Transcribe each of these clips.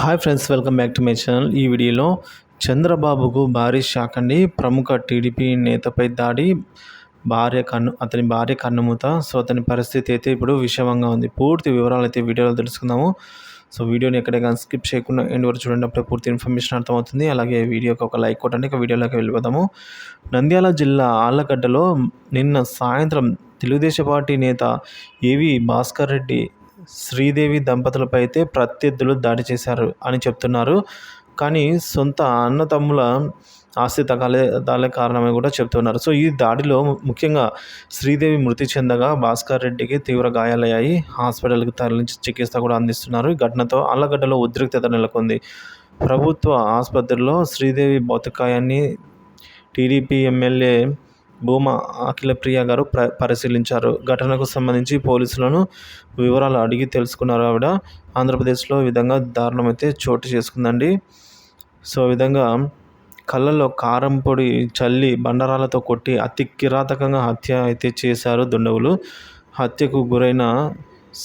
Hi friends, welcome back to my channel. ఈ వీడియోలో చంద్రబాబుకు భారీ షాక్ అండి. ప్రముఖ టీడీపీ నేతపై దాడి, అతని భార్య కన్నుమూత. సో అతని పరిస్థితి అయితే ఇప్పుడు విషమంగా ఉంది. పూర్తి వివరాలు అయితే వీడియోలో తెలుసుకుందాము. సో వీడియోని ఎక్కడైనా స్కిప్ చేయకుండా ఎండ్ వరకు చూడండి, అప్పుడే పూర్తి ఇన్ఫర్మేషన్ అర్థమవుతుంది. అలాగే వీడియోకి ఒక లైక్ కొట్టండి. ఇక వీడియోలోకి వెళ్ళిపోదాము. నంద్యాల జిల్లా ఆళ్లగడ్డలో నిన్న సాయంత్రం తెలుగుదేశం పార్టీ నేత ఏవి భాస్కర్ రెడ్డి, శ్రీదేవి దంపతులపై అయితే ప్రత్యర్థులు దాడి చేశారు అని చెప్తున్నారు. కానీ సొంత అన్నతమ్ముల ఆస్తి తగాదాలే కారణమని కూడా చెప్తున్నారు. సో ఈ దాడిలో ముఖ్యంగా శ్రీదేవి మృతి చెందగా భాస్కర్ రెడ్డికి తీవ్ర గాయాలయ్యాయి. హాస్పిటల్కి తరలించి చికిత్స కూడా అందిస్తున్నారు. ఈ ఘటనతో ఆళ్లగడ్డలో ఉద్రిక్తత నెలకొంది. ప్రభుత్వ ఆసుపత్రిలో శ్రీదేవి భౌతికాయాన్ని టీడీపీ ఎమ్మెల్యే భూమా అఖిలప్రియ గారు పరిశీలించారు. ఘటనకు సంబంధించి పోలీసులను వివరాలు అడిగి తెలుసుకున్నారు ఆవిడ. ఆంధ్రప్రదేశ్లో ఈ విధంగా దారుణం అయితే చోటు చేసుకుందండి. సో ఈ విధంగా కళ్ళల్లో కారం పొడి చల్లి బండరాలతో కొట్టి అతి కిరాతకంగా హత్య అయితే చేశారు దుండగులు. హత్యకు గురైన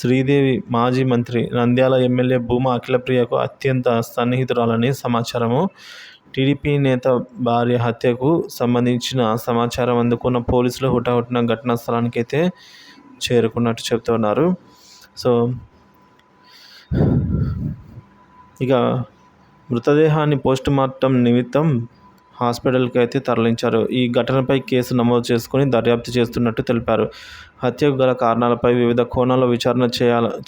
శ్రీదేవి మాజీ మంత్రి నంద్యాల ఎమ్మెల్యే భూమా అఖిలప్రియకు అత్యంత సన్నిహితురాలని సమాచారము. టీడీపీ నేత భార్య హత్యకు సంబంధించిన సమాచారం అందుకున్న పోలీసులు హుటాహుటిన ఘటనా స్థలానికి అయితే చేరుకున్నట్టు చెప్తున్నారు. సో ఇక మృతదేహాన్ని పోస్టుమార్టం నిమిత్తం హాస్పిటల్కి అయితే తరలించారు. ఈ ఘటనపై కేసు నమోదు చేసుకుని దర్యాప్తు చేస్తున్నట్టు తెలిపారు. హత్యకు గల కారణాలపై వివిధ కోణాల్లో విచారణ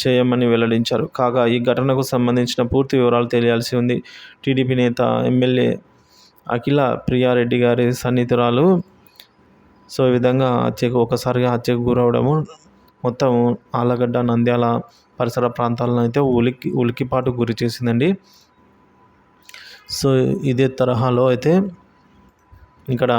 చేయమని వెల్లడించారు. కాగా ఈ ఘటనకు సంబంధించిన పూర్తి వివరాలు తెలియాల్సి ఉంది. టీడీపీ నేత ఎమ్మెల్యే అఖిల ప్రియారెడ్డి గారి సన్నిహితురాలు. సో ఈ విధంగా ఒకసారిగా హత్యకు గురవడము మొత్తం ఆళ్లగడ్డ, నంద్యాల పరిసర ప్రాంతాలను అయితే ఉలికిపాటు గురి చేసిందండి. సో ఇదే తరహాలో అయితే ఇక్కడ